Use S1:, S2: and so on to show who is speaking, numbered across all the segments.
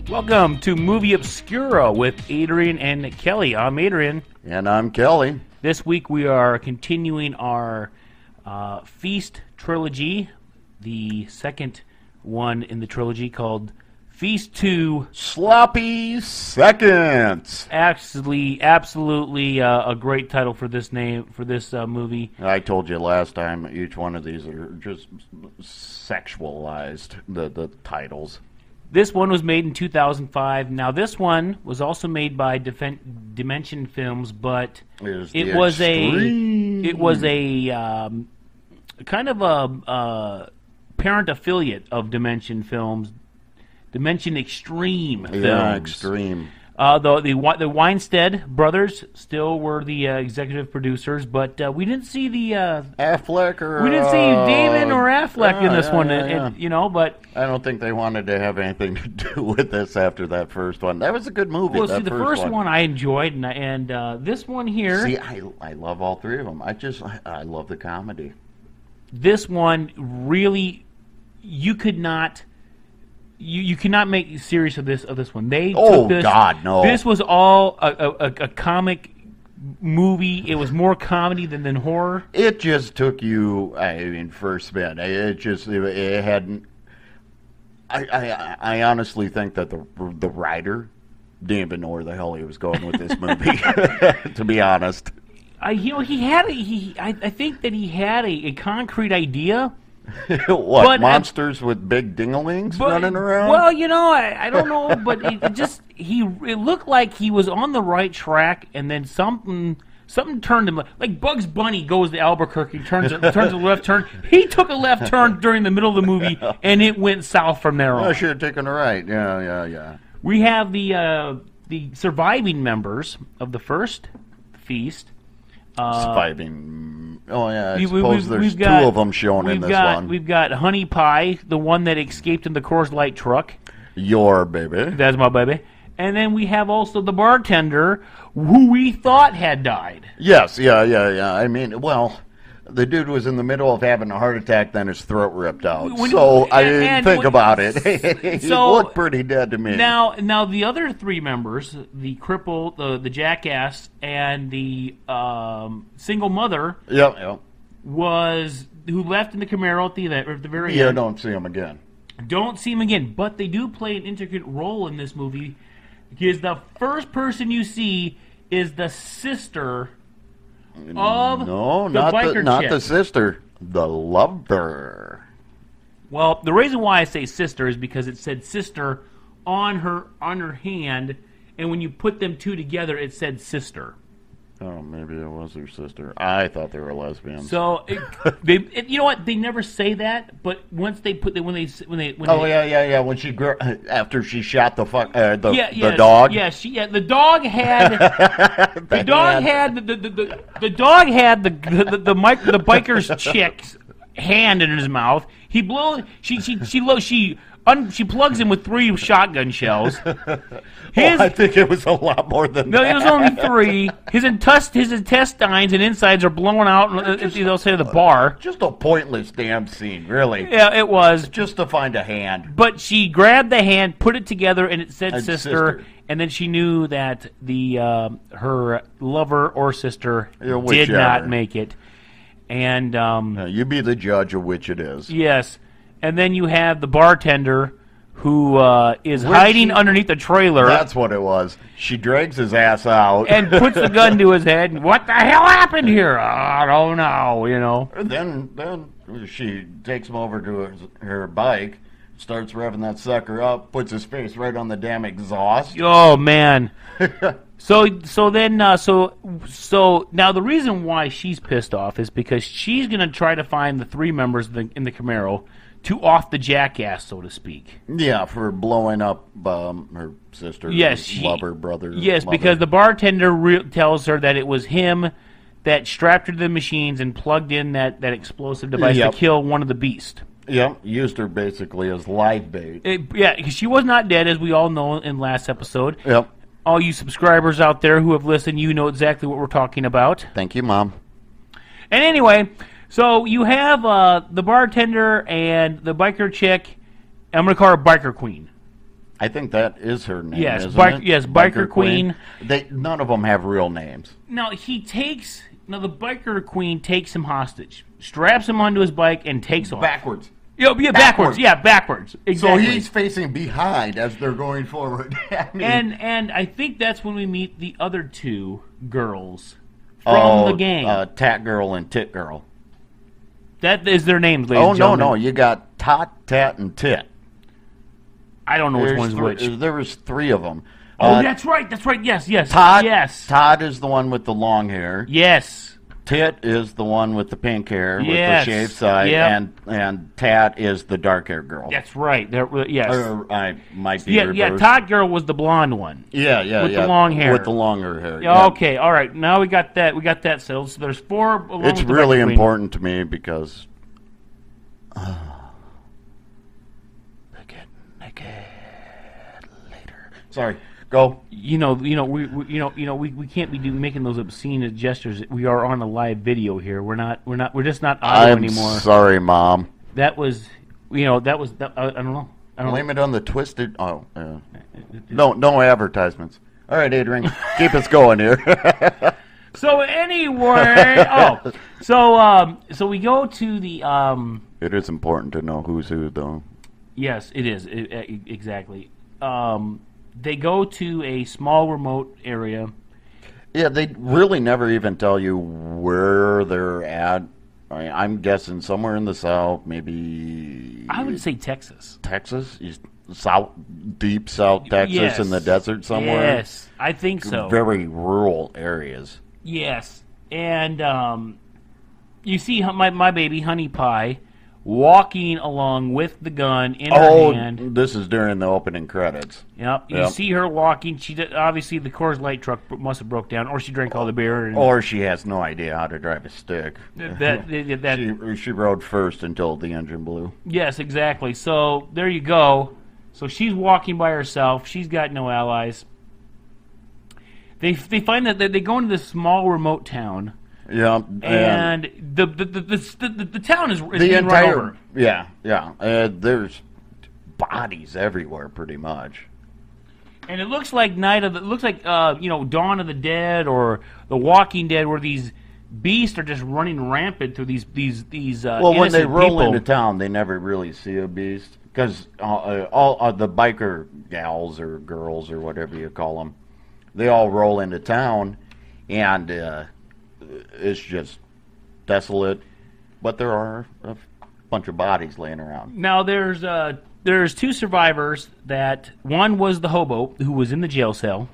S1: Welcome to Movie Obscura with Adrian and Kelly. I'm Adrian.
S2: And I'm Kelly.
S1: This week we are continuing our Feast trilogy, the second one in the trilogy called Feast 2.
S2: Sloppy Seconds.
S1: Absolutely a great title for this movie.
S2: I told you last time each one of these are just sexualized, the titles.
S1: This one was made in 2005. Now, this one was also made by Dimension Films, but it was a kind of a parent affiliate of Dimension Films, Dimension Extreme Films.
S2: Yeah, Extreme.
S1: The Weinstead brothers still were the executive producers, but we didn't see the
S2: Affleck or
S1: we didn't see Damon or Affleck in this one. But
S2: I don't think they wanted to have anything to do with this after that first one. That was a good movie.
S1: Well, see, the first one I enjoyed, and this one here.
S2: See, I love all three of them. I love the comedy.
S1: This one really, you could not. You cannot make serious of this one.
S2: God, no!
S1: This was all a comic movie. It was more comedy than horror.
S2: It just took you. First spin. It hadn't. I honestly think that the writer didn't even know where the hell he was going with this movie. To be honest,
S1: I think that he had a concrete idea.
S2: What, monsters with big dinglings running around?
S1: Well, I don't know, but it looked like he was on the right track, and then something turned him. Like Bugs Bunny goes to Albuquerque, turns a left turn. He took a left turn during the middle of the movie, and it went south from there on.
S2: I should have taken a right. Yeah.
S1: We have the surviving members of the first feast.
S2: Surviving. Oh yeah, I suppose there's two of them shown in this one.
S1: We've got Honey Pie, the one that escaped in the Coors Light truck.
S2: Your baby.
S1: That's my baby. And then we have also the bartender, who we thought had died.
S2: Yes, yeah. I mean, well, the dude was in the middle of having a heart attack, then his throat ripped out. I didn't think about it. He looked pretty dead to me.
S1: Now the other three members, the cripple, the jackass, and the single mother, was who left in the Camaro at the very end.
S2: Yeah, don't see him again.
S1: Don't see him again, but they do play an intricate role in this movie because the first person you see is the sister of the biker chick.
S2: Not the sister, the lover.
S1: Well, the reason why I say sister is because it said sister on her hand, and when you put them two together, it said sister.
S2: Oh, maybe it was her sister. I thought they were lesbians.
S1: So, you know what? They never say that, but once they put when they
S2: when she after she shot the dog.
S1: Yeah, the dog had the biker's chick's hand in his mouth. He blows. She plugs him with 3 shotgun shells.
S2: I think it was a lot more than that.
S1: No, it was only 3. His intestines and insides are blown out, they'll say, to the bar.
S2: Just a pointless damn scene, really.
S1: Yeah, it was.
S2: Just to find a hand.
S1: But she grabbed the hand, put it together, and it said sister. And then she knew that her lover or sister did not make it. And
S2: you be the judge of which it is.
S1: Yes. And then you have the bartender who is hiding underneath the trailer.
S2: That's what it was. She drags his ass out.
S1: And puts the gun to his head. And what the hell happened here? I don't know,
S2: And then she takes him over to her bike, starts revving that sucker up, puts his face right on the damn exhaust.
S1: Oh, man. So now the reason why she's pissed off is because she's going to try to find the 3 members in the Camaro to off the jackass, so to speak.
S2: Yeah, for blowing up her sister, lover, brother.
S1: Yes,
S2: mother.
S1: Because the bartender tells her that it was him that strapped her to the machines and plugged in that explosive device to kill one of the beasts.
S2: Yeah, used her basically as live bait.
S1: Because she was not dead, as we all know in last episode.
S2: Yep.
S1: All you subscribers out there who have listened, you know exactly what we're talking about.
S2: Thank you, Mom.
S1: And anyway, so you have the bartender and the biker chick. I'm going to call her Biker Queen.
S2: I think that is her name.
S1: Yes,
S2: isn't it?
S1: yes, Biker Queen.
S2: None of them have real names.
S1: Now the Biker Queen takes him hostage, straps him onto his bike, and takes off
S2: Backwards.
S1: Yeah, backwards. Yeah, backwards. Exactly.
S2: So he's facing behind as they're going forward. I mean,
S1: and I think that's when we meet the other two girls from the gang.
S2: Tat Girl and Tit Girl.
S1: That is their names, ladies and gentlemen.
S2: No. You got Tot, Tat, and Tit.
S1: I don't know which one's which.
S2: There was 3 of them.
S1: Oh, that's right. Yes.
S2: Todd is the one with the long hair.
S1: Yes.
S2: Tit is the one with the pink hair with the shaved side, and Tat is the dark haired girl.
S1: That's right. Yes.
S2: Or I might be reversed.
S1: Yeah, Tot Girl was the blonde one.
S2: Yeah.
S1: With the long hair.
S2: With the longer hair.
S1: Yeah. Okay, all right. Now we got that. We got that settled. So there's 4.
S2: It's really important to me because they get naked later. Sorry. Go.
S1: We can't be making those obscene gestures. We are on a live video here. We're just not audio anymore.
S2: I'm sorry, Mom.
S1: That was, I don't know.
S2: Blame it on the twisted. Oh, no advertisements. All right, Adrian, keep us going here.
S1: So anyway, so we go to the.
S2: It is important to know who's who, though.
S1: Yes, it is exactly. They go to a small remote area.
S2: Yeah, they really never even tell you where they're at. I'm guessing somewhere in the south, maybe.
S1: I would say Texas.
S2: Texas? Deep south Texas in the desert somewhere?
S1: Yes, I think so.
S2: Very rural areas.
S1: Yes, and you see my baby, Honey Pie, walking along with the gun in her hand.
S2: Oh, this is during the opening credits.
S1: Yep. You see her walking. She obviously the Coors Light truck must have broke down, or she drank all the beer.
S2: Or she has no idea how to drive a stick. She rode first until the engine blew.
S1: Yes, exactly. So there you go. So she's walking by herself. She's got no allies. They find that they go into this small remote town.
S2: Yeah,
S1: and the town is being run over.
S2: Yeah. There's bodies everywhere, pretty much.
S1: And it looks like Dawn of the Dead or The Walking Dead, where these beasts are just running rampant through these. Well,
S2: when they roll
S1: people.
S2: into town, they never really see a beast because all the biker gals or girls or whatever you call them, they all roll into town, and. It's just desolate, but there are a bunch of bodies laying around.
S1: Now there's 2 survivors. That one was the hobo who was in the jail cell.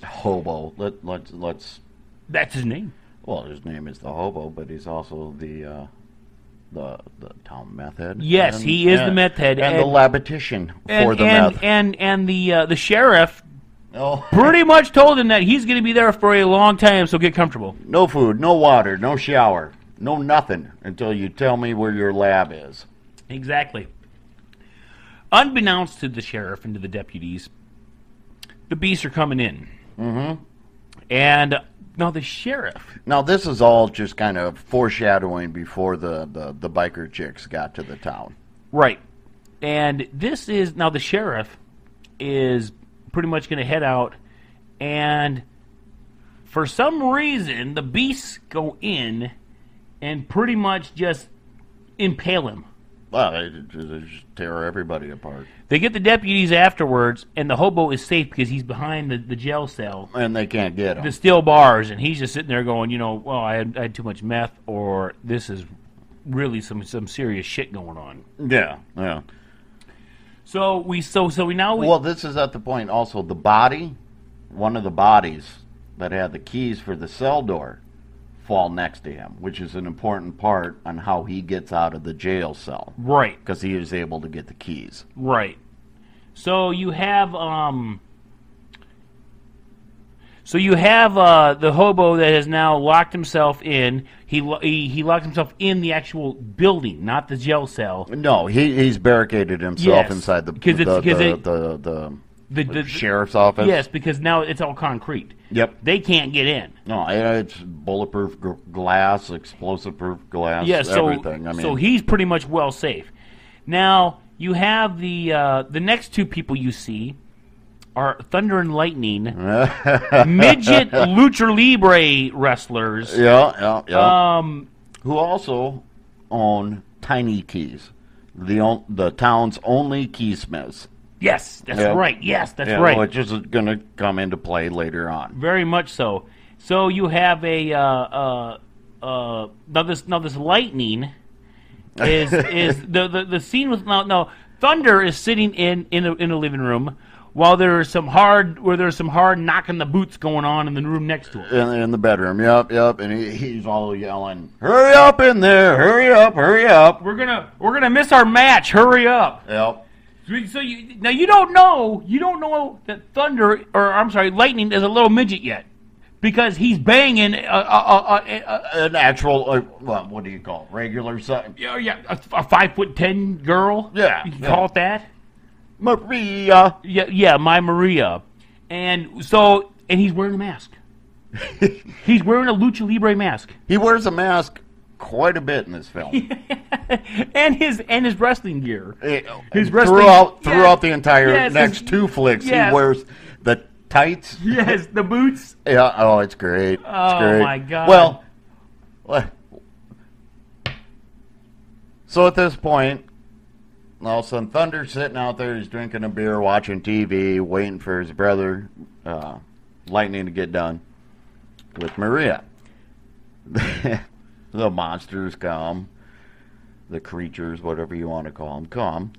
S2: Hobo. Let's.
S1: That's his name.
S2: Well, his name is the hobo, but he's also the town meth head.
S1: Yes, he is the meth head
S2: and the labetician for the meth.
S1: And the sheriff. Oh. Pretty much told him that he's going to be there for a long time, so get comfortable.
S2: No food, no water, no shower, no nothing until you tell me where your lab is.
S1: Exactly. Unbeknownst to the sheriff and to the deputies, the beasts are coming in.
S2: Mm-hmm.
S1: And now the sheriff.
S2: Now this is all just kind of foreshadowing before the biker chicks got to the town.
S1: Right. And this is, now the sheriff is pretty much going to head out, and for some reason the beasts go in and pretty much just impale him.
S2: Well, they just tear everybody apart.
S1: They get the deputies afterwards, and the hobo is safe because he's behind the jail cell.
S2: And they can't get him.
S1: The steel bars, and he's just sitting there going, well, I had too much meth, or this really some serious shit going on.
S2: Yeah.
S1: So we now.
S2: Well, this is at the point also the body, one of the bodies that had the keys for the cell door, fall next to him, which is an important part on how he gets out of the jail cell.
S1: Right.
S2: Because he is able to get the keys.
S1: Right. So you have the hobo that has now locked himself in. He locked himself in the actual building, not the jail cell.
S2: No, he's barricaded himself inside the sheriff's office.
S1: Yes, because now it's all concrete.
S2: Yep.
S1: They can't get in.
S2: No, it's bulletproof glass, explosive-proof glass, everything.
S1: So he's pretty much well safe. Now you have the next 2 people you see are Thunder and Lightning midget lucha libre wrestlers.
S2: Yeah. Who also own Tiny Keys, the town's only keysmiths.
S1: Yes, that's right. Yes, that's right.
S2: Which is going to come into play later on.
S1: Very much so. So you have a now this Lightning is the scene with now Thunder is sitting in a living room while there's some hard knocking the boots going on in the room next to him.
S2: In the bedroom, yep, and he's all yelling, "Hurry up in there! Hurry up!
S1: We're gonna miss our match! Hurry up!"
S2: Yep.
S1: So you don't know that Lightning is a little midget yet, because he's banging
S2: an actual what do you call it? Regular size?
S1: Yeah, a 5'10" girl.
S2: Yeah,
S1: you can call it that.
S2: Maria.
S1: Yeah, my Maria. And he's wearing a mask. He's wearing a lucha libre mask.
S2: He wears a mask quite a bit in this film.
S1: and his wrestling gear.
S2: Throughout the entire next two flicks, he wears the tights.
S1: Yes, the boots.
S2: Yeah, oh, it's great.
S1: Oh,
S2: it's great.
S1: My God.
S2: Well, so at this point, all of a sudden, Thunder's sitting out there. He's drinking a beer, watching TV, waiting for his brother, Lightning, to get done with Maria. The monsters come. The creatures, whatever you want to call them, come.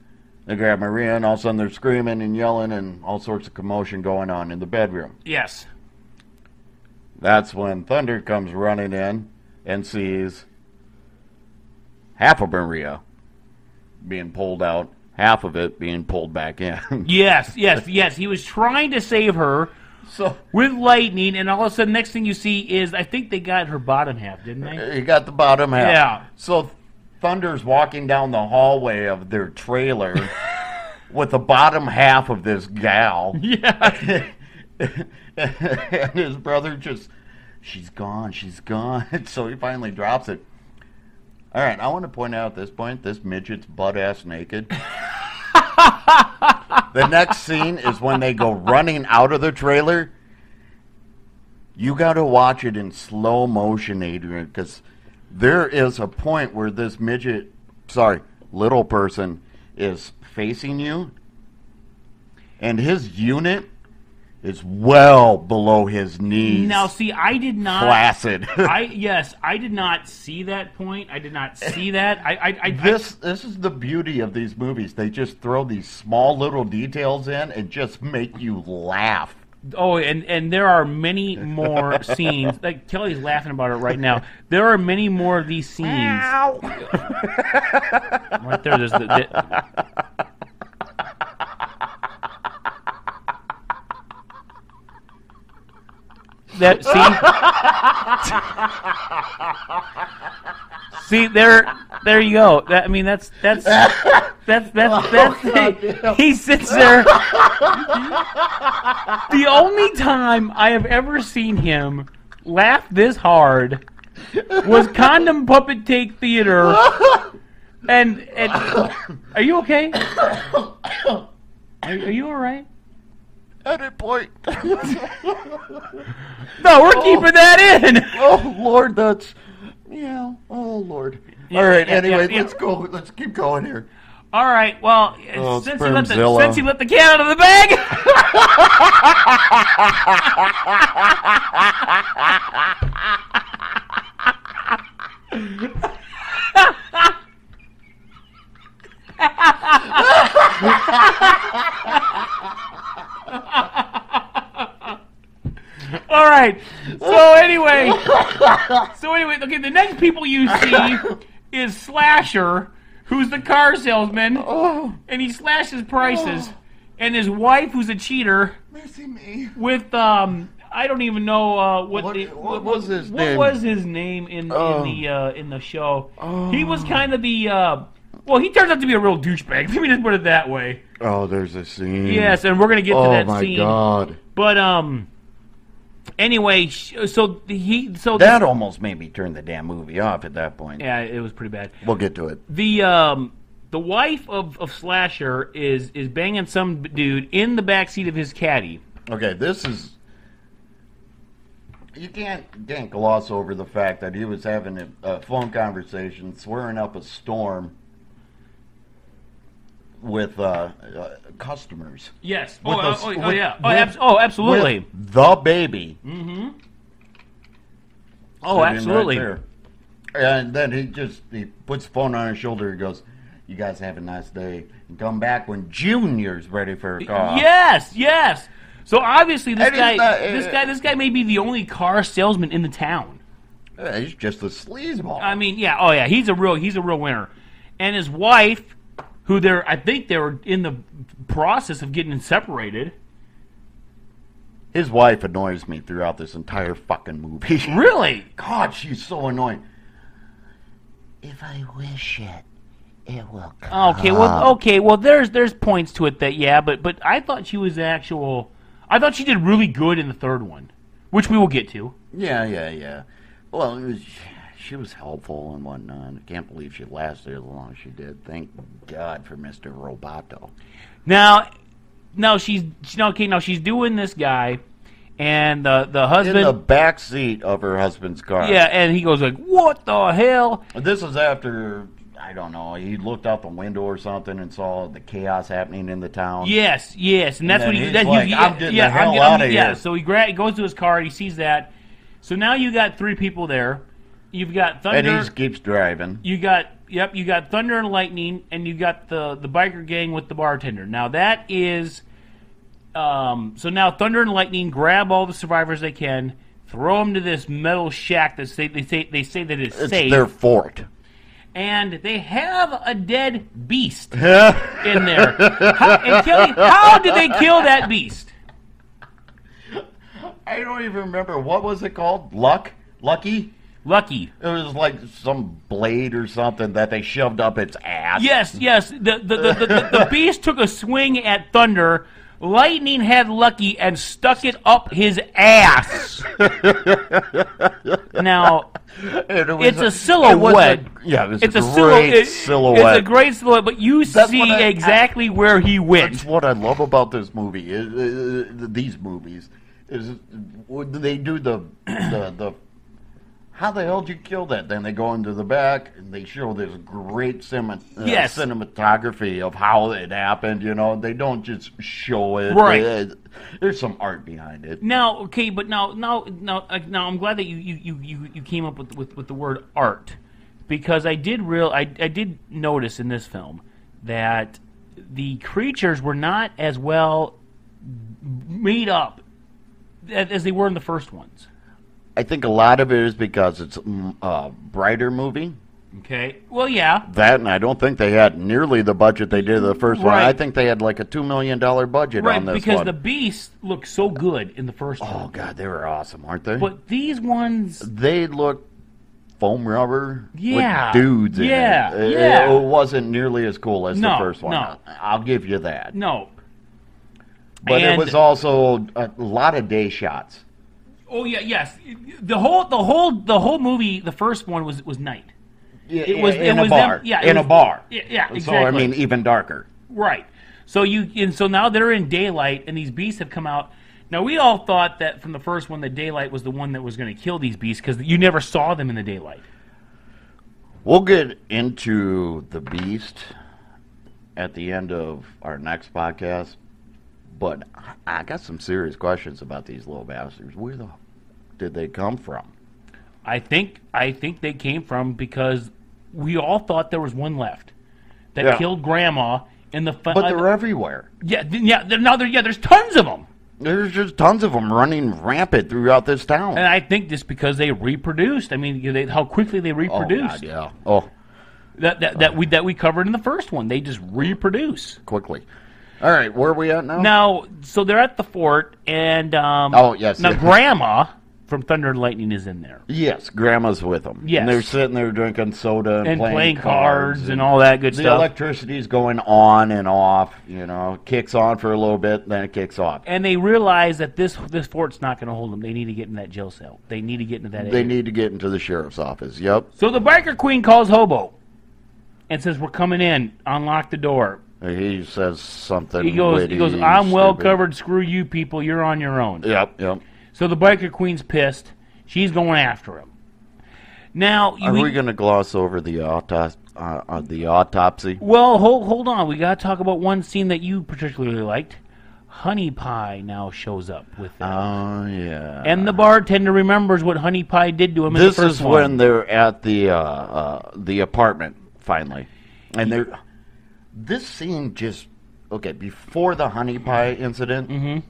S2: They grab Maria, and all of a sudden they're screaming and yelling and all sorts of commotion going on in the bedroom.
S1: Yes.
S2: That's when Thunder comes running in and sees half of Maria being pulled out, half of it being pulled back in.
S1: Yes. He was trying to save her with Lightning, and all of a sudden, next thing you see is, I think they got her bottom half, didn't they?
S2: He got the bottom half.
S1: Yeah.
S2: So Thunder's walking down the hallway of their trailer with the bottom half of this gal.
S1: Yeah.
S2: And his brother she's gone. So he finally drops it. All right, I want to point out at this point, this midget's butt-ass naked. The next scene is when they go running out of the trailer. You got to watch it in slow motion, Adrian, because there is a point where this little person is facing you, and his unit is well below his knees.
S1: Now, see, I did not...
S2: Flaccid.
S1: I did not see that point. I did not see that.
S2: This is the beauty of these movies. They just throw these small little details in and just make you laugh.
S1: Oh, and there are many more scenes. Like, Kelly's laughing about it right now. There are many more of these scenes.
S2: Ow.
S1: Right there, there's the that see there you go. That, I mean that's he sits there. The only time I have ever seen him laugh this hard was Condom Puppet Take Theater. And are you okay? Are you all right?
S2: Edit point.
S1: No, we're keeping that in.
S2: Oh Lord, that's Oh Lord. All right. Anyway, let's go. Let's keep going here.
S1: All right. Well, since he let the cat out of the bag. All right. So anyway, okay. The next people you see is Slasher, who's the car salesman, and he slashes prices, and his wife, who's a cheater, with I don't even know what was his name. What was his name in the show? He was kind of the. Well, he turns out to be a real douchebag. Let me just put it that way.
S2: Oh, there's a scene.
S1: Yes, and we're gonna get to that scene.
S2: Oh my God!
S1: But anyway, so
S2: that almost made me turn the damn movie off at that point.
S1: Yeah, it was pretty bad.
S2: We'll get to it.
S1: The the wife of Slasher is banging some dude in the backseat of his caddy.
S2: Okay, this is... You can't gloss over the fact that he was having a phone conversation, swearing up a storm with customers.
S1: Yes. Absolutely.
S2: With the baby.
S1: Mm-hmm. Oh, absolutely.
S2: Right there. And then he puts the phone on his shoulder and goes, "You guys have a nice day." And come back when Junior's ready for a call.
S1: Yes. So obviously this guy may be the only car salesman in the town.
S2: He's just a sleazeball.
S1: I mean, he's a real winner. And his wife, who I think they were in the process of getting separated.
S2: His wife annoys me throughout this entire fucking movie.
S1: Really?
S2: God, she's so annoying.
S3: If I wish it will come.
S1: Okay. Well, there's points to it that but I thought she was I thought she did really good in the third one, which we will get to.
S2: Yeah. Well, she was helpful and whatnot. I can't believe she lasted as long as she did. Thank God for Mr. Roboto.
S1: Now she's doing this guy, and the husband
S2: in the back seat of her husband's car.
S1: Yeah, and he goes like, "What the hell?"
S2: This is after, I don't know, he looked out the window or something and saw the chaos happening in the town.
S1: Yes, and that's what
S2: I'm getting the hell out of here.
S1: Yeah, so he goes to his car, he sees that. So now you got three people there. You've got Thunder.
S2: And he keeps driving.
S1: You got Thunder and Lightning, and you got the biker gang with the bartender. Now that is, so now Thunder and Lightning grab all the survivors they can, throw them to this metal shack that they say that it's safe.
S2: It's their fort.
S1: And they have a dead beast in there. Kelly, how did they kill that beast?
S2: I don't even remember. What was it called? Lucky?
S1: Lucky.
S2: It was like some blade or something that they shoved up its ass.
S1: Yes. The beast took a swing at Thunder. Lightning had Lucky and stuck it up his ass. Now, it's a silhouette.
S2: It's a great silhouette.
S1: It's a great silhouette, but you see exactly where he went.
S2: That's what I love about this movie. These movies is they do the how the hell did you kill that? Then they go into the back and they show this great cinematography of how it happened. You know, they don't just show it.
S1: Right.
S2: There's some art behind it.
S1: Now, okay, but now, I'm glad that you came up with the word art, because I did notice in this film that the creatures were not as well made up as they were in the first ones.
S2: I think a lot of it is because it's a brighter movie.
S1: Okay. Well, yeah.
S2: That, and I don't think they had nearly the budget they did in the first one.
S1: Right.
S2: I think they had like a $2 million budget on this
S1: because
S2: one.
S1: the beasts look so good in the first one.
S2: Oh, God, they were awesome, aren't they?
S1: But these ones...
S2: They look foam rubber
S1: with
S2: dudes in it.
S1: Yeah.
S2: It wasn't nearly as cool as the first one.
S1: No.
S2: I'll give you that.
S1: No.
S2: But it was also a lot of day shots.
S1: Oh yeah, yes. The whole movie, the first one was night.
S2: Yeah, it was in a bar. In a bar.
S1: Yeah, exactly.
S2: So I mean, even darker.
S1: Right. So now they're in daylight, and these beasts have come out. Now we all thought that from the first one, the daylight was the one that was going to kill these beasts because you never saw them in the daylight.
S2: We'll get into the beast at the end of our next podcast, but I got some serious questions about these little bastards. Where the did they come from?
S1: I think they came from because we all thought there was one left that killed Grandma in the.
S2: But they're everywhere.
S1: Yeah. There's tons of them.
S2: There's just tons of them running rampant throughout this town.
S1: And I think just because they reproduced. I mean, how quickly they reproduced.
S2: Oh God, yeah.
S1: That we covered in the first one. They just reproduce
S2: quickly. All right, where are we at now?
S1: Now, so they're at the fort, and
S2: yes.
S1: Now Grandma from Thunder and Lightning is in there.
S2: Yes, Grandma's with them.
S1: Yes.
S2: And they're sitting there drinking soda and
S1: playing cards and all that good stuff.
S2: The electricity's going on and off, kicks on for a little bit, then it kicks off.
S1: And they realize that this fort's not going to hold them. They need to get in that jail cell. They need to get into that area.
S2: They need to get into the sheriff's office, yep.
S1: So the biker queen calls Hobo. and says, "We're coming in. Unlock the door."
S2: He says something.
S1: He goes,
S2: witty,
S1: "I'm well
S2: stupid.
S1: covered. Screw you people. You're on your own."
S2: Yep.
S1: So the biker queen's pissed. She's going after him. Now,
S2: are we going to gloss over the autopsy?
S1: Well, hold on. We got to talk about one scene that you particularly liked. Honey Pie now shows up with them.
S2: Oh, yeah.
S1: And the bartender remembers what Honey Pie did to him in the first one.
S2: This is when they're at the apartment, finally. And this scene just... Okay, before the Honey Pie incident,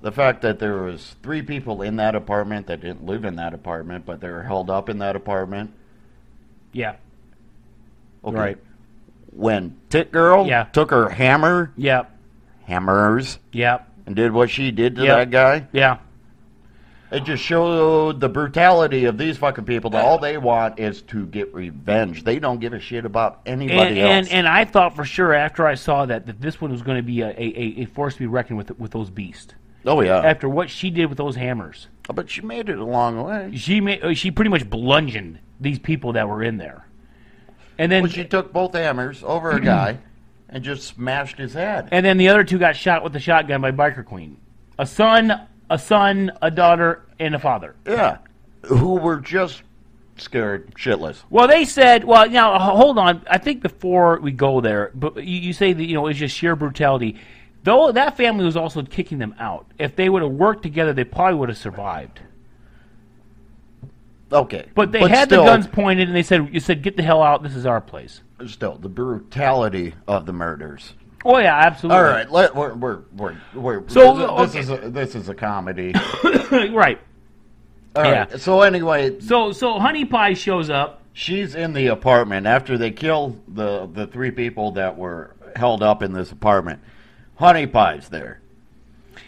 S2: the fact that there was 3 people in that apartment that didn't live in that apartment, but they were held up in that apartment.
S1: Yeah.
S2: Okay.
S1: Right.
S2: When Tit Girl took her hammer...
S1: Yeah.
S2: Hammers.
S1: Yeah.
S2: And did what she did to that guy.
S1: Yeah.
S2: It just showed the brutality of these fucking people. That all they want is to get revenge. They don't give a shit about anybody else.
S1: And I thought for sure after I saw that this one was going to be a force to be reckoned with those beasts.
S2: Oh, yeah.
S1: After what she did with those hammers.
S2: But she made it a long way.
S1: She pretty much bludgeoned these people that were in there. And then
S2: she took both hammers over a guy and just smashed his head.
S1: And then the other 2 got shot with the shotgun by Biker Queen. A son, a daughter, and a father.
S2: Yeah. Who were just scared shitless.
S1: Well, they said, well, now, hold on. I think before we go there, but you say that, it's just sheer brutality. Though that family was also kicking them out. If they would have worked together, they probably would have survived.
S2: Okay.
S1: But they had the guns pointed, and you said, get the hell out, this is our place.
S2: Still, the brutality of the murders.
S1: Oh yeah, absolutely.
S2: All right, we're
S1: so
S2: this is a comedy,
S1: right?
S2: All right. So anyway,
S1: so Honey Pie shows up.
S2: She's in the apartment after they kill the 3 people that were held up in this apartment. Honey Pie's there.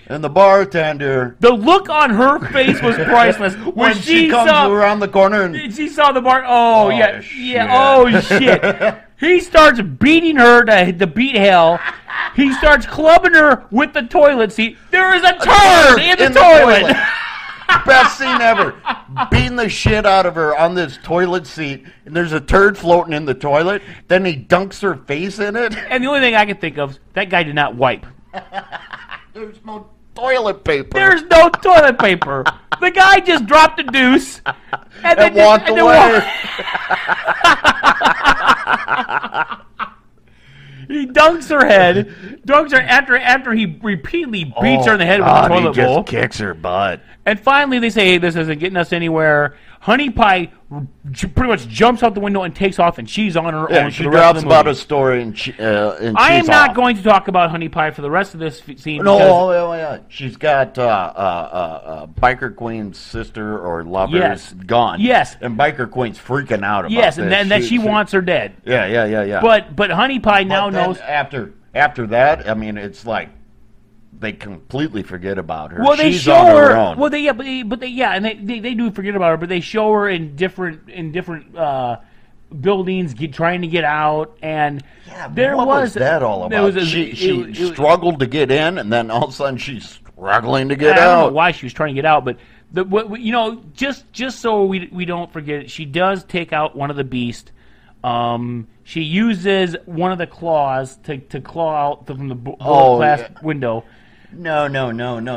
S2: And the bartender...
S1: The look on her face was priceless.
S2: when she comes around the corner and...
S1: She saw the bar... Oh, yeah. Shit. Yeah. Oh, shit. He starts beating her to beat hell. He starts clubbing her with the toilet seat. There is a turd in the toilet.
S2: Best scene ever. Beating the shit out of her on this toilet seat, and there's a turd floating in the toilet. Then he dunks her face in it.
S1: And the only thing I can think of, that guy did not wipe.
S2: There's no toilet paper.
S1: There's no toilet paper. The guy just dropped a deuce
S2: and walked away.
S1: He dunks her head. After he repeatedly beats her in the head with the toilet bowl.
S2: He just kicks her butt.
S1: And finally they say, hey, this isn't getting us anywhere. Honey Pie pretty much jumps out the window and takes off, and she's on her own.
S2: She drops about a story, and
S1: I am not going to talk about Honey Pie for the rest of this scene.
S2: No, she's got Biker Queen's sister or lover's gone.
S1: Yes,
S2: and Biker Queen's freaking out about
S1: yes,
S2: this.
S1: And then that she wants her dead.
S2: Yeah.
S1: But Honey Pie now knows.
S2: After that, I mean, it's like they completely forget about her.
S1: Well,
S2: she's on her own.
S1: Well, and they do forget about her, but they show her in different buildings, trying to get out, and
S2: what was that all about? She struggled to get in, and then all of a sudden she's struggling to get out.
S1: I don't know why she was trying to get out, but just so we don't forget, she does take out one of the beasts. She uses one of the claws to claw out from the glass window.
S2: No.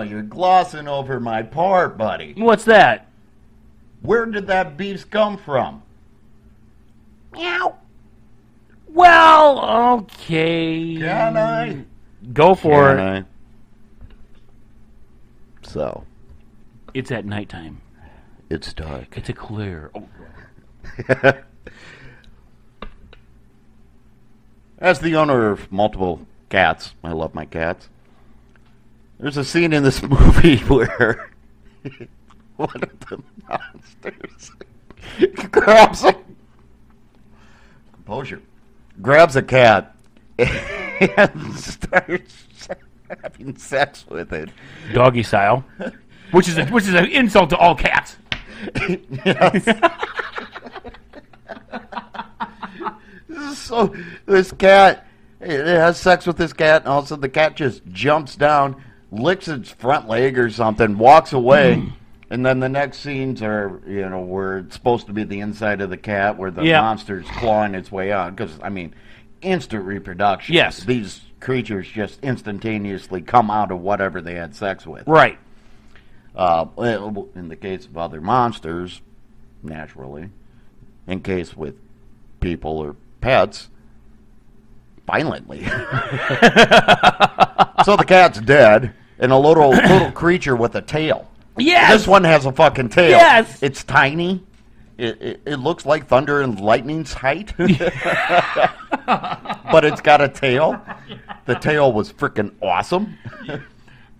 S2: You're glossing over my part, buddy.
S1: What's that?
S2: Where did that beast come from?
S3: Meow.
S1: Well, okay.
S2: Can I?
S1: Go for it.
S2: So.
S1: It's at nighttime.
S2: It's dark.
S1: It's a clear. Oh.
S2: As the owner of multiple cats, I love my cats. There's a scene in this movie where one of the monsters grabs a cat and starts having sex with it,
S1: doggy style, which is an insult to all cats.
S2: So this cat, it has sex with this cat, and all of a sudden the cat just jumps down, licks its front leg or something, walks away, And then the next scenes are, where it's supposed to be the inside of the cat, where the monster's clawing its way out. Because, instant reproduction.
S1: Yes.
S2: These creatures just instantaneously come out of whatever they had sex with.
S1: Right.
S2: In the case of other monsters, naturally. In case with people or pets, violently. So the cat's dead, and a little creature with a tail.
S1: Yes!
S2: This one has a fucking tail.
S1: Yes!
S2: It's tiny. It looks like Thunder and Lightning's height. But it's got a tail. The tail was freaking awesome.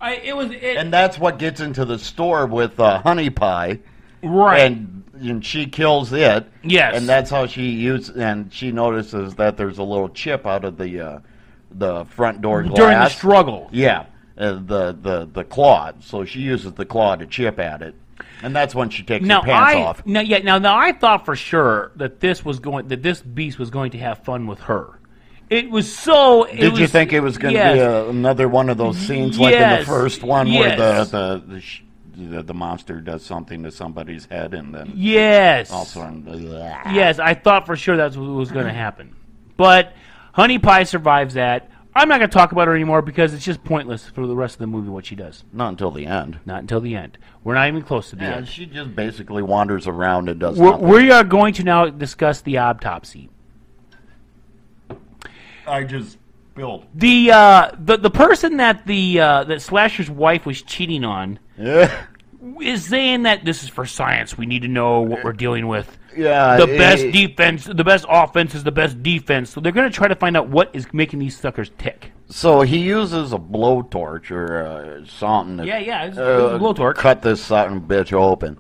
S2: And that's what gets into the store with Honey Pie.
S1: Right.
S2: And she kills it.
S1: Yes.
S2: And that's how she notices that there's a little chip out of the front door glass.
S1: During the struggle.
S2: Yeah. The claw. So she uses the claw to chip at it. And that's when she takes her pants off.
S1: Now I thought for sure that this beast was going to have fun with her. It was so.
S2: Did you think it was going to be another one of those scenes like in the first one where the monster does something to somebody's head and then also
S1: yes, I thought for sure that's what was going to happen. But Honey Pie survives that. I'm not going to talk about her anymore because it's just pointless for the rest of the movie what she does.
S2: Not until the end.
S1: Not until the end. We're not even close to the end.
S2: She just basically wanders around and does nothing.
S1: We are going to now discuss the autopsy.
S2: I just spilled.
S1: The person that that Slasher's wife was cheating on is saying that this is for science. We need to know what we're dealing with.
S2: Yeah,
S1: the best defense, the best offense is the best defense. So they're going to try to find out what is making these suckers tick.
S2: So he uses a blowtorch or something.
S1: It's a blowtorch.
S2: Cut this son of a bitch open.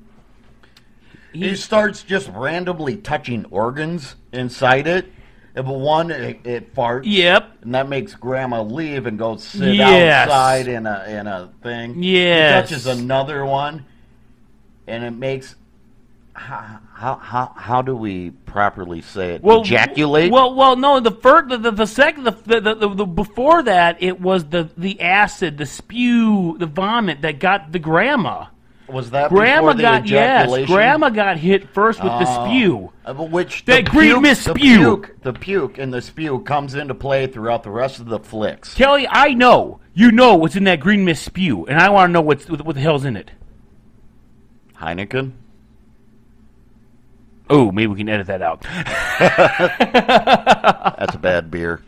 S2: He starts just randomly touching organs inside it. But one, it farts.
S1: Yep.
S2: And that makes Grandma leave and go sit outside in a thing.
S1: Yes.
S2: He touches another one, and it makes. How do we properly say it? Ejaculate?
S1: Well, no. The second, before that, it was the acid, the spew, the vomit that got the grandma.
S2: Was that before the ejaculation?
S1: Yes, Grandma got hit first with the spew.
S2: Green mist spew. The puke and the spew comes into play throughout the rest of the flicks.
S1: Kelly, I know. You know what's in that green mist spew, and I want to know what the hell's in it.
S2: Heineken?
S1: Oh, maybe we can edit that out.
S2: That's a bad beer.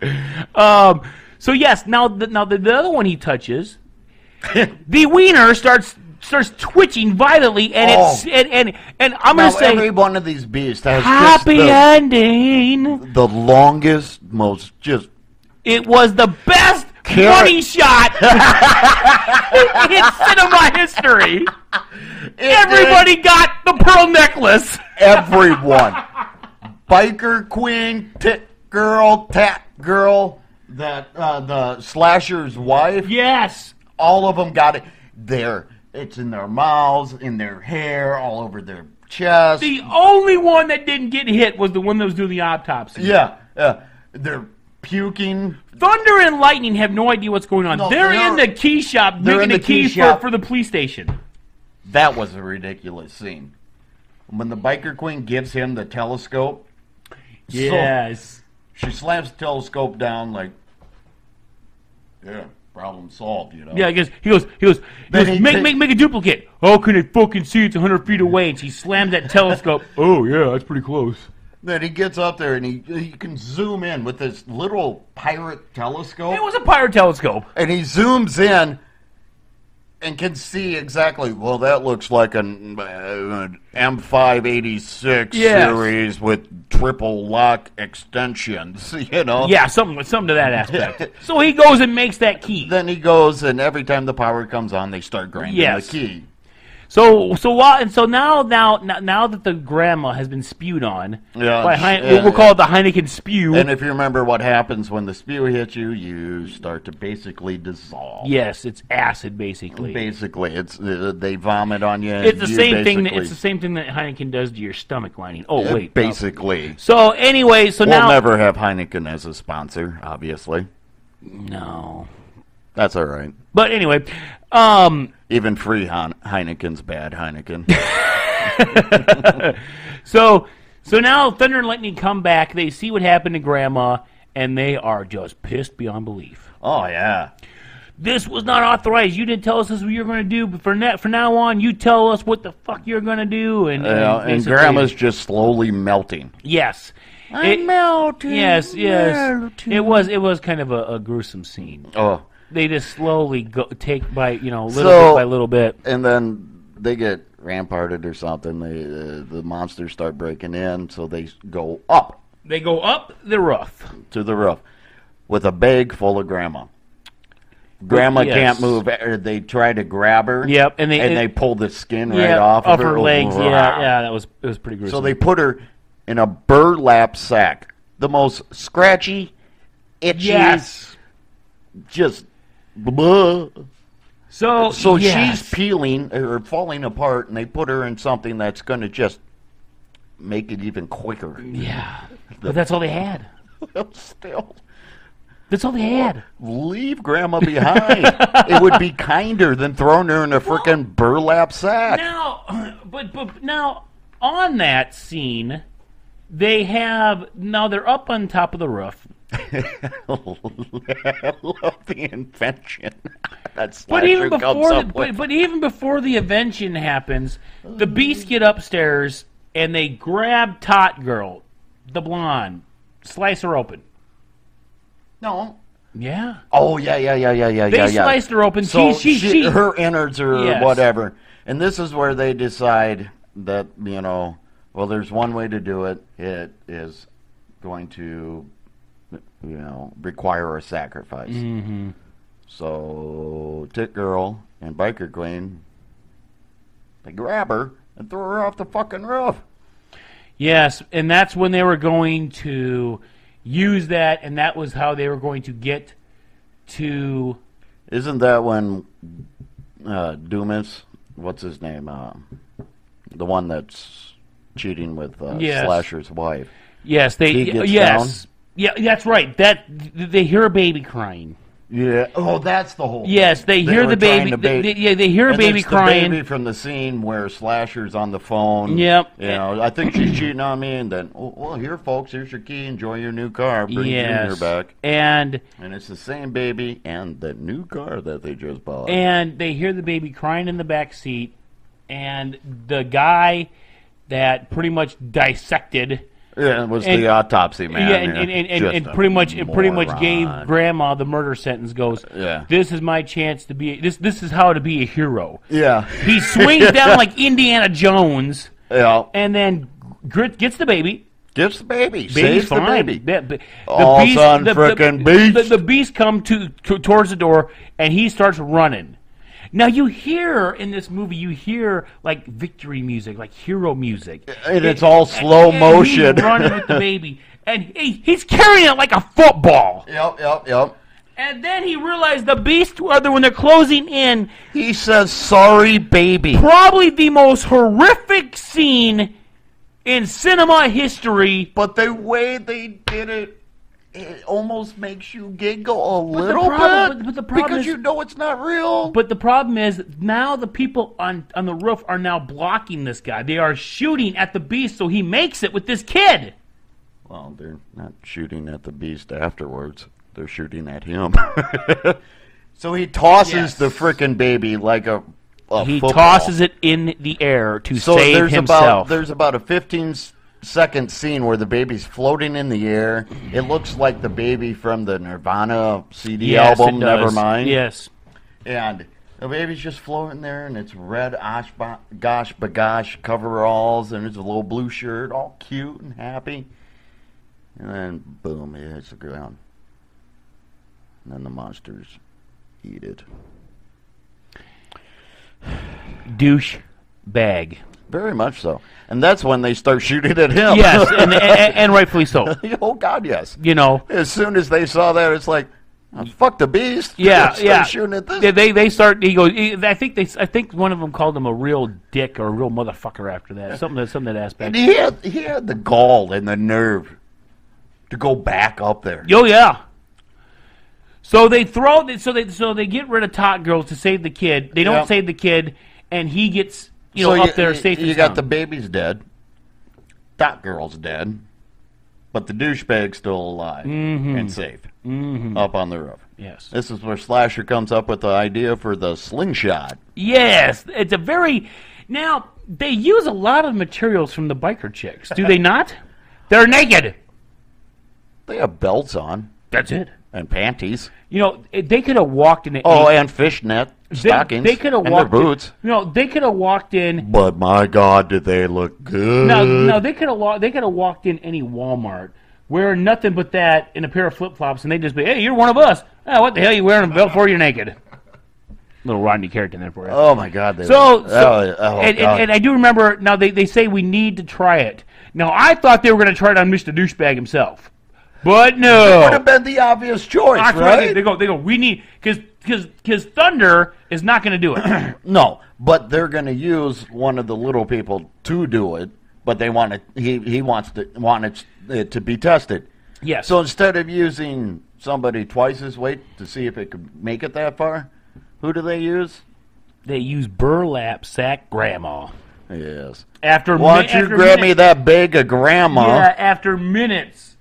S1: So yes, now the other one he touches, the wiener starts twitching violently, and and I'm going to say
S2: every one of these beasts has
S1: happy ending.
S2: The longest, most just.
S1: It was the best money shot in cinema history. Everybody got the pearl necklace.
S2: Everyone. Biker queen, tit girl, tat girl, the slasher's wife.
S1: Yes.
S2: All of them got it there. It's in their mouths, in their hair, all over their chest.
S1: The only one that didn't get hit was the one that was doing the autopsy.
S2: Yeah. They're puking.
S1: Thunder and Lightning have no idea what's going on. They're in the key shop making the key for the police station.
S2: That was a ridiculous scene. When the biker queen gives him the telescope.
S1: Yes.
S2: So she slams the telescope down like, yeah, problem solved, you know.
S1: Yeah, he goes, make a duplicate. How can it fucking see it's 100 feet away? And she slams that telescope. Oh, yeah, that's pretty close.
S2: Then he gets up there and he can zoom in with this little pirate telescope.
S1: It was a pirate telescope.
S2: And he zooms in and can see exactly, well, that looks like an M586 series with triple lock extensions, you know?
S1: Yeah, something to that aspect. So he goes and makes that key.
S2: Then he goes, and every time the power comes on, they start grinding the key.
S1: So now that the grandma has been spewed on, we'll call it the Heineken spew.
S2: And if you remember what happens when the spew hits you, you start to basically dissolve.
S1: Yes, it's acid basically.
S2: Basically, it's they vomit on you.
S1: It's the same thing. It's the same thing that Heineken does to your stomach lining. Oh wait,
S2: basically.
S1: So anyway, we'll
S2: never have Heineken as a sponsor, obviously.
S1: No,
S2: that's all right.
S1: But anyway,
S2: Even free Heineken's bad, Heineken.
S1: So now Thunder and Lightning come back. They see what happened to Grandma, and they are just pissed beyond belief.
S2: Oh, yeah.
S1: This was not authorized. You didn't tell us this is what you were going to do, but from now on, you tell us what the fuck you're going to do. And
S2: Grandma's just slowly melting.
S1: Yes.
S3: I'm melting.
S1: Yes.
S3: melting.
S1: It was kind of a gruesome scene.
S2: Oh.
S1: They just slowly take by, little bit by little bit.
S2: And then they get ramparted or something. The monsters start breaking in, so they go up.
S1: They go up the roof.
S2: To the roof with a bag full of Grandma. Grandma can't move. They try to grab her.
S1: Yep,
S2: and they pull the skin right off of
S1: her legs. Yeah, it was pretty gruesome.
S2: So they put her in a burlap sack. The most scratchy, itchy, just blah. So she's peeling or falling apart, and they put her in something that's going to just make it even quicker.
S1: Yeah, but that's all they had.
S2: Still.
S1: That's all they had.
S2: Leave Grandma behind. It would be kinder than throwing her in a frickin' burlap sack.
S1: Now, but now on that scene, they're up on top of the roof.
S2: I love the invention that
S1: Slasher
S2: but
S1: even before the invention happens, the beasts get upstairs and they grab Tot Girl, the blonde, slice her open.
S2: No.
S1: Yeah.
S2: Oh, yeah.
S1: They sliced her open.
S2: So her innards or whatever. And this is where they decide that, there's one way to do it. It is going to, require a sacrifice.
S1: Mm-hmm.
S2: So Tit Girl and Biker Queen, they grab her and throw her off the fucking roof.
S1: Yes, and that's when they were going to use that, and that was how they were going to get to...
S2: Isn't that when Dumas, what's his name, the one that's cheating with Slasher's wife?
S1: Yes, down? Yeah, that's right. They hear a baby crying.
S2: Yeah. Oh, that's the whole.
S1: Yes, they hear the baby. They hear a baby crying.
S2: The baby from the scene where Slasher's on the phone.
S1: Yep.
S2: I think she's cheating on me, and then, here, folks, here's your key. Enjoy your new car. Bring Junior back. And it's the same baby and the new car that they just bought.
S1: And they hear the baby crying in the back seat, and the guy that pretty much dissected.
S2: Yeah, it was the autopsy man.
S1: Yeah, and pretty much gave Grandma the murder sentence. Goes, this is my chance to be. This is how to be a hero.
S2: Yeah,
S1: he swings down like Indiana Jones.
S2: Yeah,
S1: and then gets the baby.
S2: Gets the baby.
S1: Baby's
S2: Saves
S1: fine.
S2: The baby.
S1: The beast come towards the door, and he starts running. Now you hear in this movie, like victory music, like hero music,
S2: and it's all slow motion.
S1: He's running with the baby, and he's carrying it like a football.
S2: Yep.
S1: And then he realized the beast, when they're closing in,
S2: he says, "Sorry, baby."
S1: Probably the most horrific scene in cinema history.
S2: But the way they did it. It almost makes you giggle a little bit,
S1: but the problem
S2: because it's not real.
S1: But the problem is now the people on the roof are now blocking this guy. They are shooting at the beast, so he makes it with this kid.
S2: Well, they're not shooting at the beast afterwards. They're shooting at him. So he tosses the frickin' baby like a football.
S1: Tosses it in the air to save himself.
S2: There's about a 15-second scene where the baby's floating in the air. It looks like the baby from the Nirvana CD album, Nevermind.
S1: Yes.
S2: And the baby's just floating there, and it's red gosh bagosh coveralls, and it's a little blue shirt, all cute and happy. And then, boom, it hits the ground. And then the monsters eat it.
S1: Douche bag.
S2: Very much so. And that's when they start shooting at him.
S1: Yes, and rightfully so.
S2: Oh, God, yes.
S1: As
S2: soon as they saw that, it's like, fuck the beast.
S1: Yeah.
S2: Shooting at this.
S1: They start, he goes, I think one of them called him a real dick or a real motherfucker after that. Something that aspect.
S2: And he had the gall and the nerve to go back up there.
S1: Oh, yeah. So they get rid of Tot Girls to save the kid. They don't save the kid, and he gets up there safe.
S2: You got the baby's dead. Tot Girl's dead. But the douchebag's still alive and safe up on the roof.
S1: Yes.
S2: This is where Slasher comes up with the idea for the slingshot.
S1: Yes. It's a very... Now, they use a lot of materials from the biker chicks. Do they not? They're naked.
S2: They have belts on.
S1: That's it.
S2: And panties.
S1: They could have walked in...
S2: and fishnet stockings.
S1: They could have
S2: and
S1: walked
S2: their boots.
S1: They could have walked in...
S2: But my God, did they look good.
S1: No, they could have walked in any Walmart wearing nothing but that in a pair of flip-flops, and they'd just be, hey, you're one of us. Oh, what the hell are you wearing a belt for? You're naked. Little Rodney character in there for you.
S2: Oh, my God.
S1: And I do remember, now they say we need to try it. Now, I thought they were going to try it on Mr. Douchebag himself. But no.
S2: It would have been the obvious choice, right?
S1: They go, we need, because Thunder is not going to do it.
S2: No, but they're going to use one of the little people to do it, but they want it, he wants it to be tested.
S1: Yes.
S2: So instead of using somebody twice his weight to see if it could make it that far, who do they use?
S1: They use burlap sack grandma.
S2: Yes.
S1: Why
S2: don't you grab me that bag of grandma?
S1: Yeah, after minutes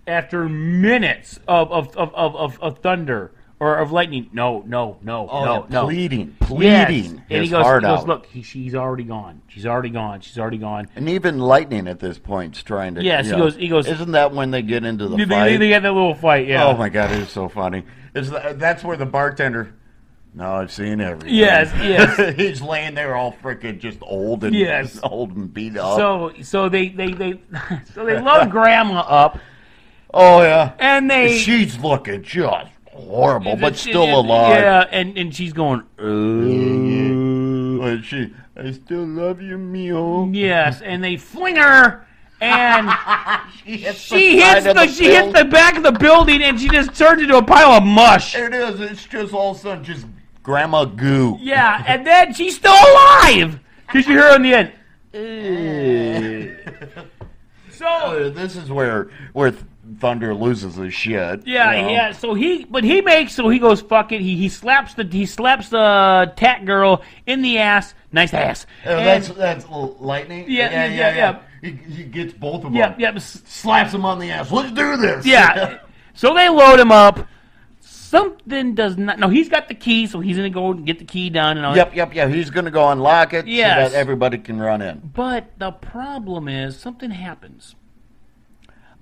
S1: of thunder or of lightning. No.
S2: Pleading.
S1: Yes.
S2: And
S1: he goes, look, she's already gone. She's already gone.
S2: And even lightning at this point is trying to.
S1: Yes, he goes.
S2: Isn't that when they get into the fight?
S1: They get that little fight. Yeah.
S2: Oh my God, it is so funny. That's where the bartender. No, I've seen everything.
S1: Yes.
S2: He's laying there all freaking just old and old and beat up.
S1: So they load grandma up.
S2: Oh yeah.
S1: And
S2: she's looking just horrible, but still alive.
S1: Yeah, and she's going.
S2: I still love you, Mio.
S1: Yes, and they fling her. And
S2: she hits
S1: the back of the building, and she just turns into a pile of mush.
S2: It is. It's just all of a sudden just grandma goo.
S1: Yeah, and then she's still alive because you hear her in the end.
S2: So this is where Thunder loses his shit.
S1: Yeah. So he goes fuck it. He slaps the Tat Girl in the ass. Nice ass.
S2: That's lightning.
S1: Yeah.
S2: He gets both of them.
S1: Yeah.
S2: Slaps him on the ass. Let's do this.
S1: Yeah. So they load him up. Something does not. No, he's got the key, so he's gonna go and get the key done. And all
S2: Yep. He's gonna go unlock it so that everybody can run in.
S1: But the problem is something happens.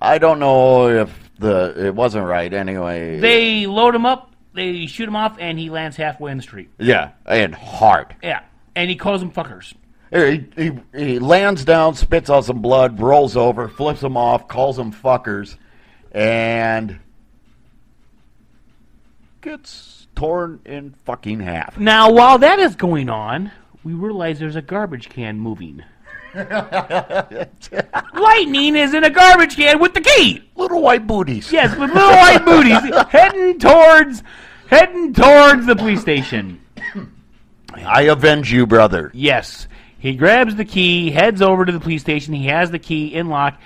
S2: I don't know if it wasn't right anyway.
S1: They load him up, they shoot him off, and he lands halfway in the street.
S2: Yeah, and hard.
S1: Yeah, and he calls them fuckers.
S2: He lands down, spits out some blood, rolls over, flips them off, calls them fuckers, and gets torn in fucking half.
S1: Now, while that is going on, we realize there's a garbage can moving. Lightning is in a garbage can with the key.
S2: Little white booties.
S1: Yes, with little white booties heading towards the police station.
S2: I avenge you, brother.
S1: Yes. He grabs the key, heads over to the police station. He has the key in lock,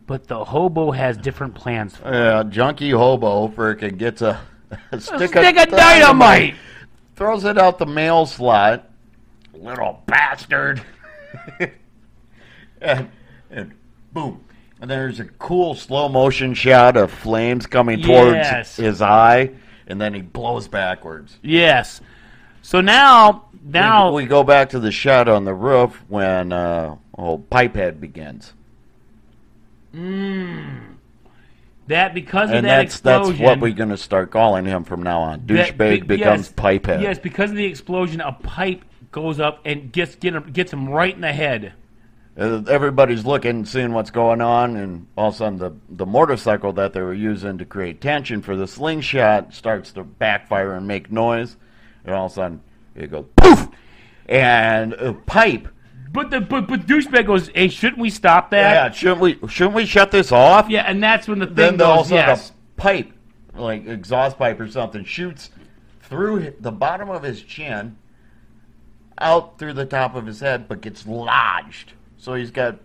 S1: but the hobo has different plans for him.
S2: Junkie hobo frickin' gets a stick
S1: of dynamite.
S2: Throws it out the mail slot. Little bastard. And boom. And there's a cool slow motion shot of flames coming towards his eye, and then he blows backwards.
S1: Yes. So now
S2: we go back to the shot on the roof when Pipehead begins.
S1: That because of that explosion.
S2: That's what we're going to start calling him from now on. Douchebag becomes Pipehead.
S1: Yes, because of the explosion, a pipe goes up and gets him right in the head.
S2: Everybody's looking, seeing what's going on, and all of a sudden the motorcycle that they were using to create tension for the slingshot starts to backfire and make noise, and all of a sudden it goes poof, and a pipe.
S1: But douchebag goes, hey, shouldn't we stop that?
S2: Yeah, shouldn't we shut this off?
S1: Yeah, and that's when the thing
S2: then
S1: goes.
S2: Also a pipe, like exhaust pipe or something, shoots through the bottom of his chin, out through the top of his head, but gets lodged. So he's got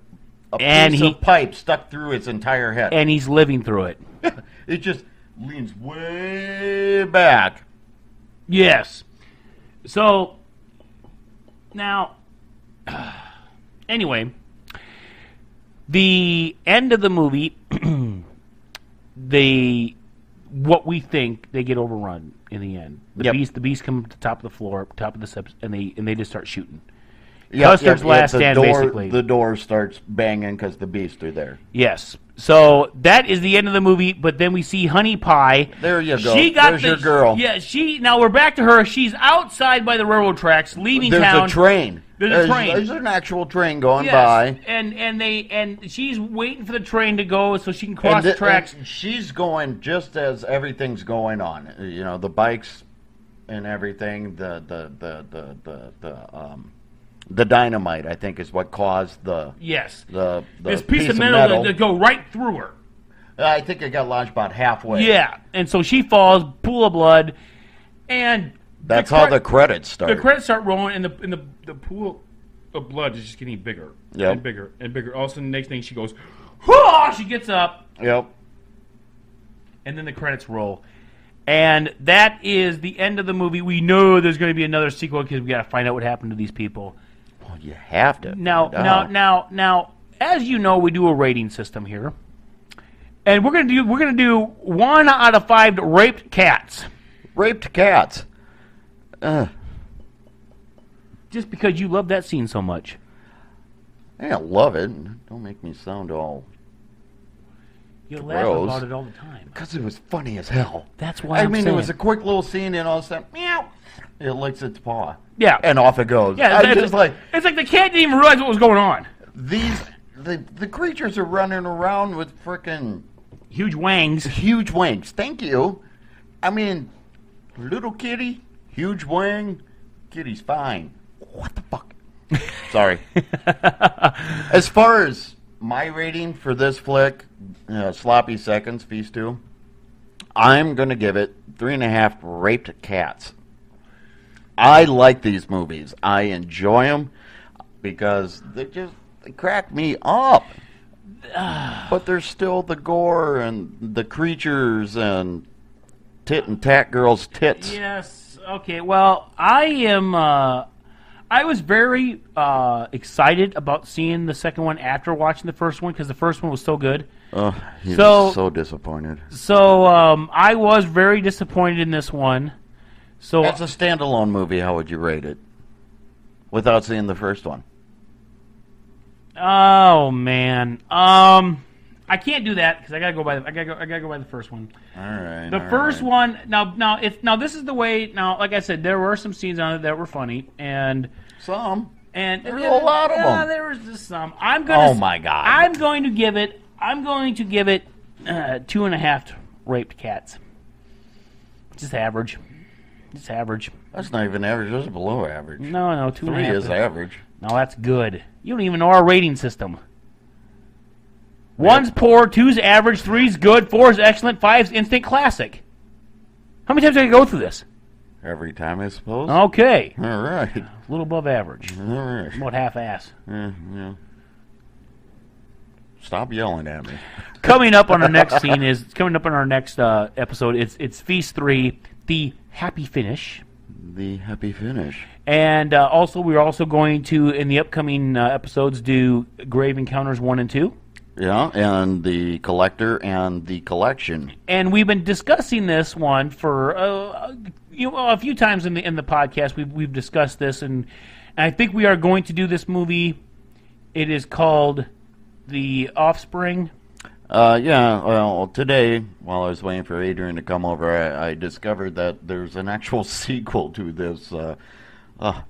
S2: a piece of pipe stuck through his entire head.
S1: And he's living through it.
S2: It just leans way back.
S1: Yes. So, now, anyway, the end of the movie, what we think, they get overrun in the end. The beast come to the top of the floor, top of the steps, and they just start shooting. Custer's last stand, basically.
S2: The door starts banging because the beasts are there.
S1: Yes. So that is the end of the movie, but then we see Honey Pie.
S2: There you go. There's your girl.
S1: Yeah, now we're back to her. She's outside by the railroad tracks, leaving town.
S2: There's a train.
S1: There's a train.
S2: There's an actual train going by.
S1: And she's waiting for the train to go so she can cross the tracks.
S2: And she's going just as everything's going on. You know, the bikes and everything, the dynamite, I think, is what caused the
S1: this piece of metal to go right through her.
S2: I think it got launched about halfway.
S1: Yeah, and so she falls, pool of blood, and
S2: that's how the credits start.
S1: The credits start rolling, and the pool of blood is just getting bigger and bigger and bigger. All of a sudden, the next thing she goes, whoa! She gets up.
S2: Yep.
S1: And then the credits roll. And that is the end of the movie. We know there's going to be another sequel because we got to find out what happened to these people.
S2: Well, you have to.
S1: Now, as you know, we do a rating system here, and we're gonna do 1 out of 5 raped cats.
S2: Raped cats.
S1: Just because you love that scene so much.
S2: I love it. Don't make me sound all.
S1: You laugh about it all the time.
S2: Because it was funny as hell.
S1: That's why I'm saying.
S2: It was a quick little scene, and all of a sudden, meow, it licks its paw.
S1: Yeah.
S2: And off it goes.
S1: Yeah, it's like the cat didn't even realize what was going on.
S2: The creatures are running around with frickin'
S1: huge wangs.
S2: Huge wangs. Thank you. I mean, little kitty, huge wang, kitty's fine. What the fuck? Sorry. As far as my rating for this flick, Sloppy Seconds, Feast 2, I'm going to give it 3.5 raped cats. I like these movies. I enjoy them because they crack me up. But there's still the gore and the creatures and tit and tat girls' tits.
S1: Yes. Okay. Well, I was very excited about seeing the second one after watching the first one because the first one was so good.
S2: Oh, he was so disappointed.
S1: So I was very disappointed in this one. So
S2: as a standalone movie, how would you rate it without seeing the first one?
S1: Oh man, I can't do that because I gotta go by the first one.
S2: All right.
S1: The first one now this is the way. Now, like I said, there were some scenes on it that were funny and
S2: some
S1: and
S2: there's a lot of them.
S1: There was just some. Oh
S2: my god!
S1: I'm going to give it 2.5 raped cats. Just average. It's average.
S2: That's not even average. That's below average.
S1: No, 2.5.
S2: 3 is average.
S1: No, that's good. You don't even know our rating system. 1's poor, 2's average, 3's good, 4's excellent, 5's instant classic. How many times did I go through this?
S2: Every time, I suppose.
S1: Okay.
S2: All right.
S1: A little above average.
S2: All right.
S1: About half-ass.
S2: Yeah. Stop yelling at me.
S1: Coming up on our next episode, it's Feast 3, the happy finish.
S2: The happy finish.
S1: And we're also going to, in the upcoming episodes, do Grave Encounters 1 and 2.
S2: Yeah, and the collector and the collection.
S1: And we've been discussing this one for a few times in the podcast. We've discussed this, and I think we are going to do this movie. It is called The Offspring.
S2: Well, today, while I was waiting for Adrian to come over, I discovered that there's an actual sequel to this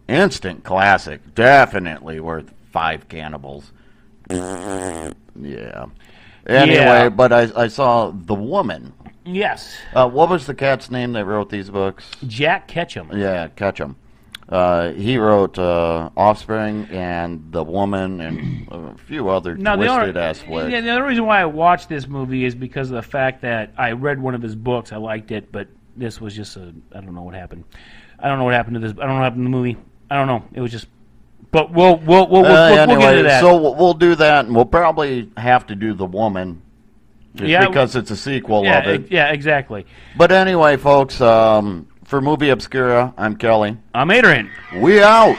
S2: instant classic. Definitely worth 5 cannibals. Yeah. Anyway, but I saw The Woman.
S1: Yes.
S2: What was the cat's name that wrote these books?
S1: Jack Ketchum.
S2: Yeah, Ketchum. He wrote Offspring and The Woman and a few other twisted-ass flicks.
S1: Yeah, the other reason why I watched this movie is because of the fact that I read one of his books. I liked it, but this was just I don't know what happened. I don't know what happened to this. I don't know what happened to the movie. I don't know. It was just... But we'll get into that.
S2: So we'll do that, and we'll probably have to do The Woman Just because it's a sequel of it.
S1: Yeah, exactly.
S2: But anyway, folks, for Movie Obscura, I'm Kelly.
S1: I'm Adrian.
S2: We out.